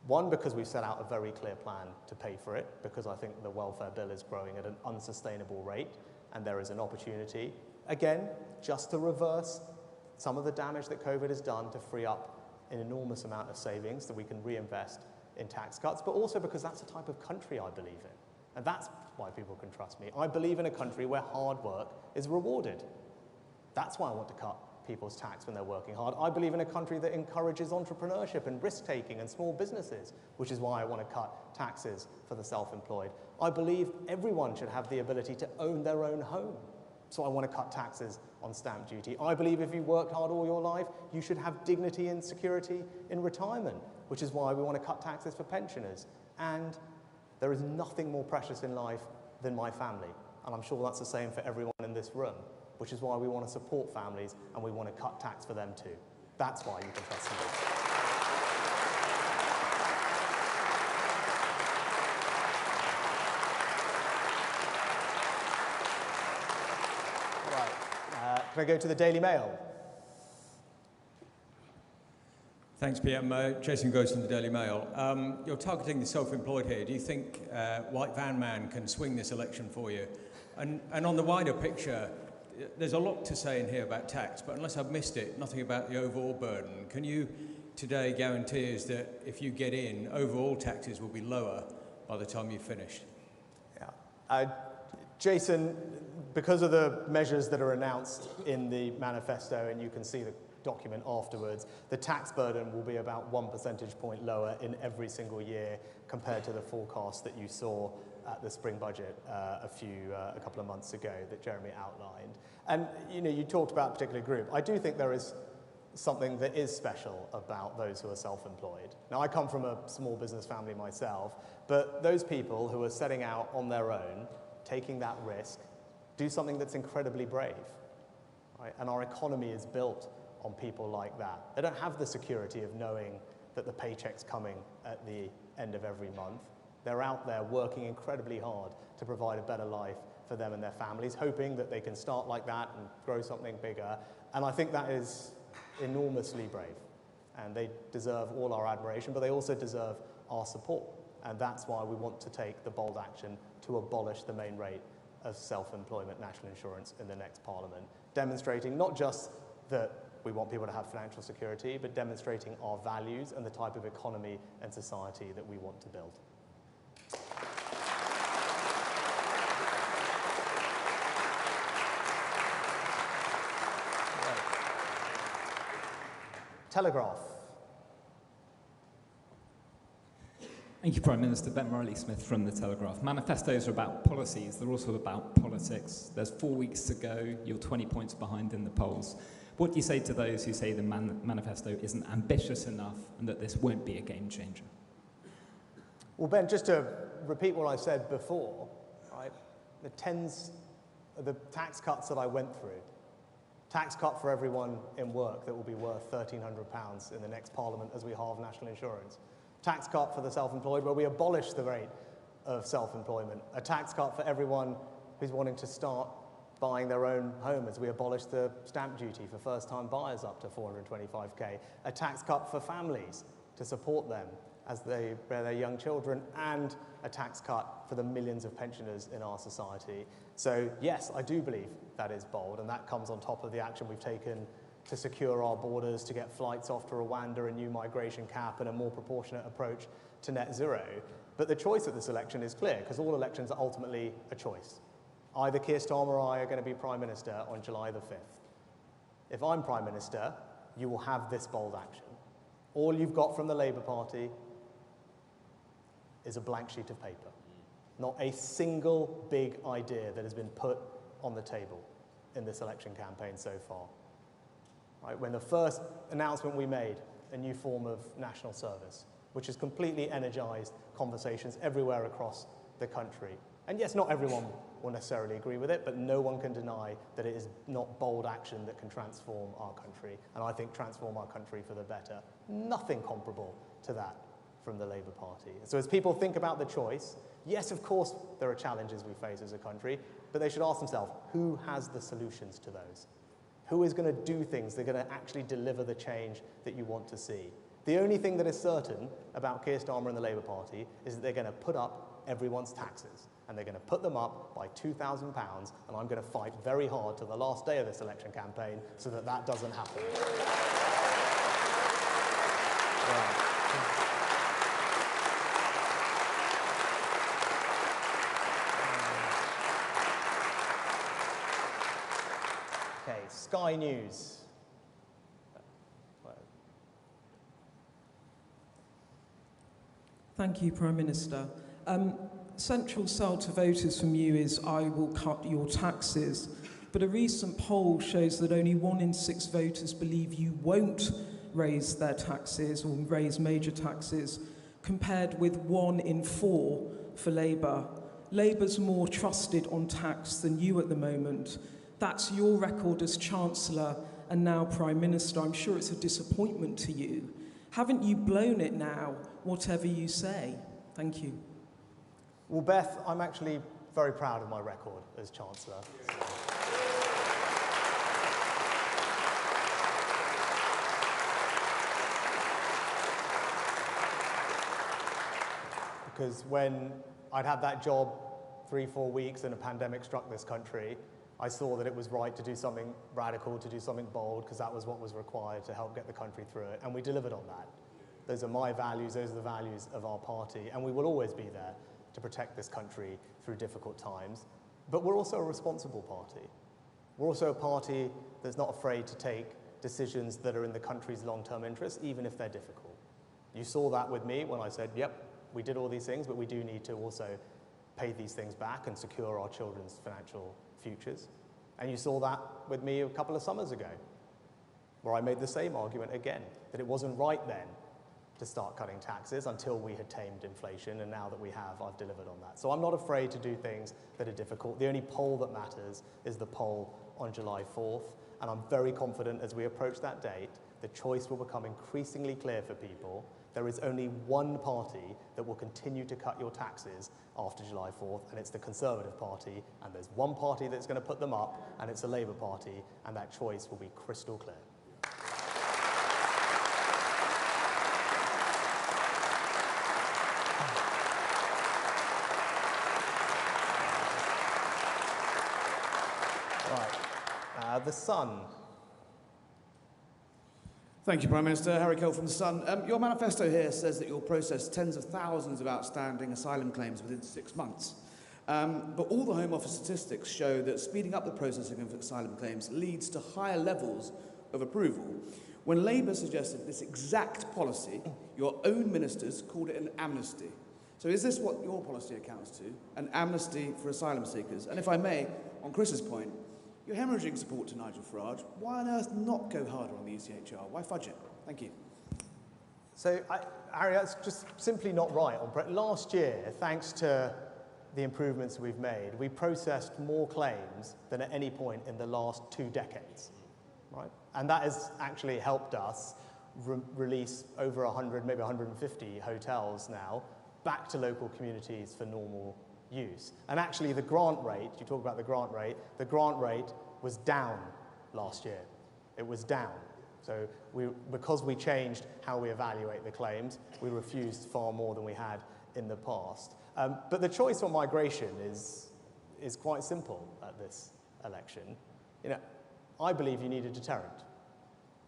One, because we've set out a very clear plan to pay for it, because I think the welfare bill is growing at an unsustainable rate, and there is an opportunity, again, just to reverse some of the damage that COVID has done to free up an enormous amount of savings that we can reinvest in tax cuts, but also because that's the type of country I believe in. And that's why people can trust me. I believe in a country where hard work is rewarded. That's why I want to cut people's tax when they're working hard. I believe in a country that encourages entrepreneurship and risk-taking and small businesses, which is why I want to cut taxes for the self-employed. I believe everyone should have the ability to own their own home. So I want to cut taxes on stamp duty. I believe if you worked hard all your life, you should have dignity and security in retirement, which is why we want to cut taxes for pensioners. And there is nothing more precious in life than my family. And I'm sure that's the same for everyone in this room, which is why we want to support families and we want to cut tax for them too. That's why you can trust me. Can I go to the Daily Mail? Thanks, PM. Jason Gross from the Daily Mail. You're targeting the self-employed here. Do you think White Van Man can swing this election for you? And on the wider picture, there's a lot to say in here about tax, but unless I've missed it, nothing about the overall burden. Can you today guarantee us that if you get in, overall taxes will be lower by the time you've finished? Yeah. Jason, because of the measures that are announced in the manifesto, and you can see the document afterwards, the tax burden will be about 1 percentage point lower in every single year compared to the forecast that you saw at the spring budget a couple of months ago that Jeremy outlined. And you talked about a particular group. I do think there is something that is special about those who are self-employed. Now, I come from a small business family myself, but those people who are setting out on their own, taking that risk, do something that's incredibly brave, right? And our economy is built on people like that. They don't have the security of knowing that the paycheck's coming at the end of every month. They're out there working incredibly hard to provide a better life for them and their families, hoping that they can start like that and grow something bigger. And I think that is enormously brave. And they deserve all our admiration, but they also deserve our support. And that's why we want to take the bold action to abolish the main rate of self-employment national insurance in the next Parliament, demonstrating not just that we want people to have financial security, but demonstrating our values and the type of economy and society that we want to build. Telegraph. Thank you, Prime Minister. Ben Riley-Smith from The Telegraph. Manifestos are about policies. They're also about politics. There's 4 weeks to go. You're 20 points behind in the polls. What do you say to those who say the manifesto isn't ambitious enough and that this won't be a game changer? Well, Ben, just to repeat what I said before, right, the tax cuts that I went through, tax cut for everyone in work that will be worth £1,300 in the next Parliament as we halve national insurance, tax cut for the self-employed where we abolish the rate of self-employment, a tax cut for everyone who's wanting to start buying their own home as we abolish the stamp duty for first-time buyers up to 425k, a tax cut for families to support them as they bear their young children, and a tax cut for the millions of pensioners in our society. So yes, I do believe that is bold, and that comes on top of the action we've taken to secure our borders, to get flights off to Rwanda, a new migration cap, and a more proportionate approach to net zero. But the choice at this election is clear, because all elections are ultimately a choice. Either Keir Starmer or I are going to be Prime Minister on July the 5th. If I'm Prime Minister, you will have this bold action. All you've got from the Labour Party is a blank sheet of paper. Not a single big idea that has been put on the table in this election campaign so far. Right, when the first announcement we made, a new form of national service, which has completely energized conversations everywhere across the country. And yes, not everyone will necessarily agree with it, but no one can deny that it is not bold action that can transform our country, and I think transform our country for the better. Nothing comparable to that from the Labour Party. So as people think about the choice, yes, of course, there are challenges we face as a country, but they should ask themselves, who has the solutions to those? Who is going to do things that are going to actually deliver the change that you want to see? The only thing that is certain about Keir Starmer and the Labour Party is that they're going to put up everyone's taxes, and they're going to put them up by £2,000, and I'm going to fight very hard to the last day of this election campaign so that that doesn't happen. Okay, Sky News. Thank you, Prime Minister. Central sell to voters from you is, I will cut your taxes. But a recent poll shows that only 1 in 6 voters believe you won't raise their taxes or raise major taxes, compared with 1 in 4 for Labour. Labour's more trusted on tax than you at the moment. That's your record as Chancellor and now Prime Minister. I'm sure it's a disappointment to you. Haven't you blown it now, whatever you say? Thank you. Well, Beth, I'm actually very proud of my record as Chancellor. Because when I'd had that job 3-4 weeks and a pandemic struck this country, I saw that it was right to do something radical, to do something bold, because that was what was required to help get the country through it, and we delivered on that. Those are my values, those are the values of our party, and we will always be there to protect this country through difficult times. But we're also a responsible party. We're also a party that's not afraid to take decisions that are in the country's long-term interests, even if they're difficult. You saw that with me when I said, yep, we did all these things, but we do need to also pay these things back and secure our children's financial futures. And you saw that with me a couple of summers ago, where I made the same argument again, that it wasn't right then to start cutting taxes until we had tamed inflation, and now that we have, I've delivered on that. So I'm not afraid to do things that are difficult. The only poll that matters is the poll on July 4th, and I'm very confident as we approach that date, the choice will become increasingly clear for people. There is only one party that will continue to cut your taxes after July 4th, and it's the Conservative Party, and there's one party that's going to put them up, and it's the Labour Party, and that choice will be crystal clear. The Sun. Thank you, Prime Minister. Harry Cole from The Sun. Your manifesto here says that you'll process tens of thousands of outstanding asylum claims within 6 months. But all the Home Office statistics show that speeding up the processing of asylum claims leads to higher levels of approval. When Labour suggested this exact policy, your own ministers called it an amnesty. So is this what your policy accounts to, an amnesty for asylum seekers? And if I may, on Chris's point, you're hemorrhaging support to Nigel Farage. Why on earth not go harder on the ECHR? Why fudge it? Thank you. So, Harry, that's just simply not right. Last year, thanks to the improvements we've made, we processed more claims than at any point in the last 2 decades, right? And that has actually helped us release over 100, maybe 150 hotels now back to local communities for normal use. And actually the grant rate, you talk about the grant rate was down last year. It was down. So because we changed how we evaluate the claims, we refused far more than we had in the past. But the choice on migration is quite simple at this election. You know, I believe you need a deterrent.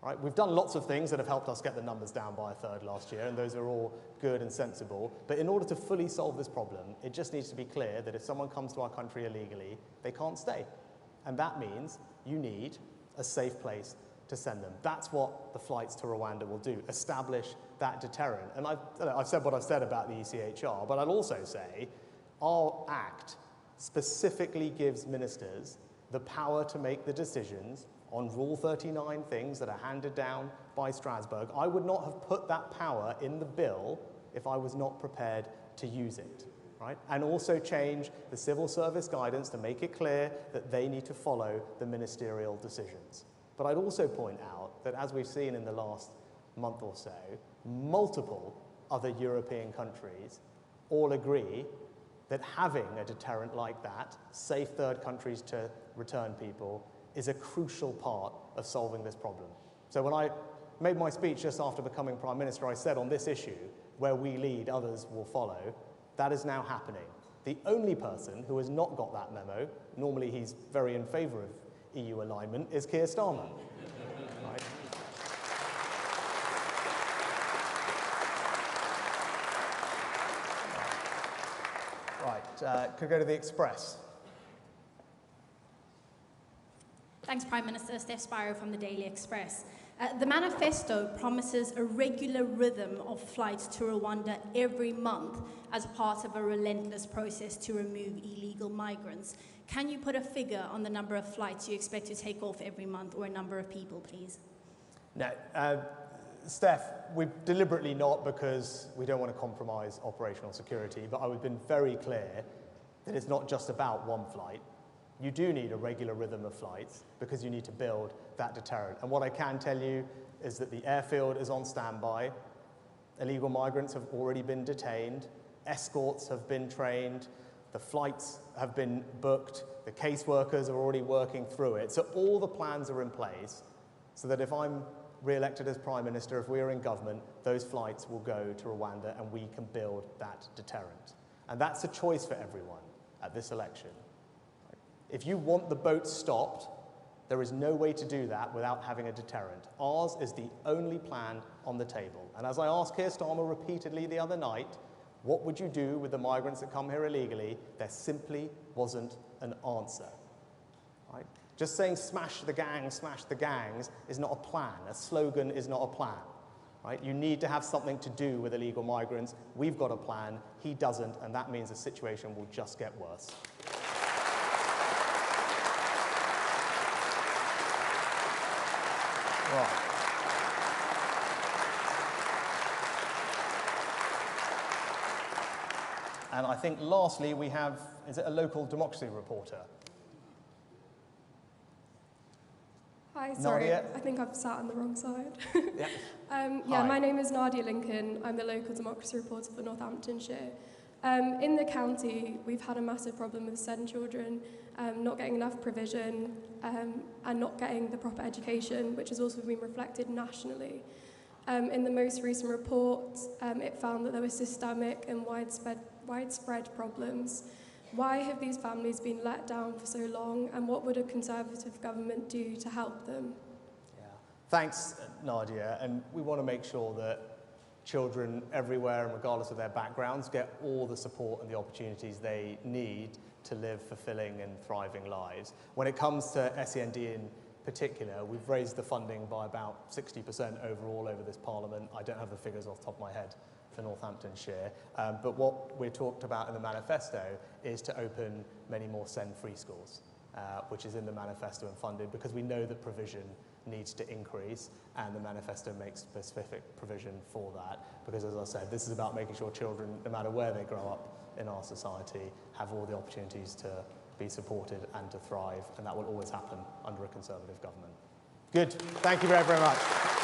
Right? We've done lots of things that have helped us get the numbers down by a third last year, and those are all good and sensible. But in order to fully solve this problem, it just needs to be clear that if someone comes to our country illegally, they can't stay. And that means you need a safe place to send them. That's what the flights to Rwanda will do, establish that deterrent. And I've said what I've said about the ECHR, but I'll also say our act specifically gives ministers the power to make the decisions on Rule 39 things that are handed down by Strasbourg. I would not have put that power in the bill if I was not prepared to use it, right? And also change the civil service guidance to make it clear that they need to follow the ministerial decisions. But I'd also point out that as we've seen in the last month or so, multiple other European countries all agree that having a deterrent like that, safe third countries to return people, is a crucial part of solving this problem. So when I made my speech just after becoming Prime Minister, I said on this issue, where we lead, others will follow. That is now happening. The only person who has not got that memo, normally he's very in favour of EU alignment, is Keir Starmer. Right? Right, could go to the Express. Thanks, Prime Minister. Steph Spiro from the Daily Express. The manifesto promises a regular rhythm of flights to Rwanda every month as part of a relentless process to remove illegal migrants. Can you put a figure on the number of flights you expect to take off every month, or a number of people, please? No, Steph, we've deliberately not, because we don't want to compromise operational security, but I've been very clear that it's not just about one flight. You do need a regular rhythm of flights because you need to build that deterrent. And what I can tell you is that the airfield is on standby. Illegal migrants have already been detained. Escorts have been trained. The flights have been booked. The caseworkers are already working through it. So all the plans are in place so that if I'm re-elected as Prime Minister, if we are in government, those flights will go to Rwanda and we can build that deterrent. And that's a choice for everyone at this election. If you want the boat stopped, there is no way to do that without having a deterrent. Ours is the only plan on the table. And as I asked Keir Starmer repeatedly the other night, what would you do with the migrants that come here illegally? There simply wasn't an answer. Right? Just saying smash the gangs is not a plan. A slogan is not a plan. Right? You need to have something to do with illegal migrants. We've got a plan. He doesn't, and that means the situation will just get worse. Right. And I think lastly we have, is it a local democracy reporter? Hi, sorry, Nadia? I think I've sat on the wrong side. Yeah. Yeah, my name is Nadia Lincoln. I'm the local democracy reporter for Northamptonshire. In the county, we've had a massive problem with SEND children, not getting enough provision and not getting the proper education, which has also been reflected nationally. In the most recent report, it found that there were systemic and widespread problems. Why have these families been let down for so long, and what would a Conservative government do to help them? Yeah. Thanks, Nadia, and we want to make sure that children everywhere, and regardless of their backgrounds, get all the support and the opportunities they need to live fulfilling and thriving lives. When it comes to SEND in particular, we've raised the funding by about 60% overall over this Parliament. I don't have the figures off the top of my head for Northamptonshire, but what we talked about in the manifesto is to open many more SEND free schools, which is in the manifesto and funded, because we know that provision needs to increase, and the manifesto makes specific provision for that, because as I said, this is about making sure children, no matter where they grow up in our society, have all the opportunities to be supported and to thrive, and that will always happen under a Conservative government. Good, thank you very, very much.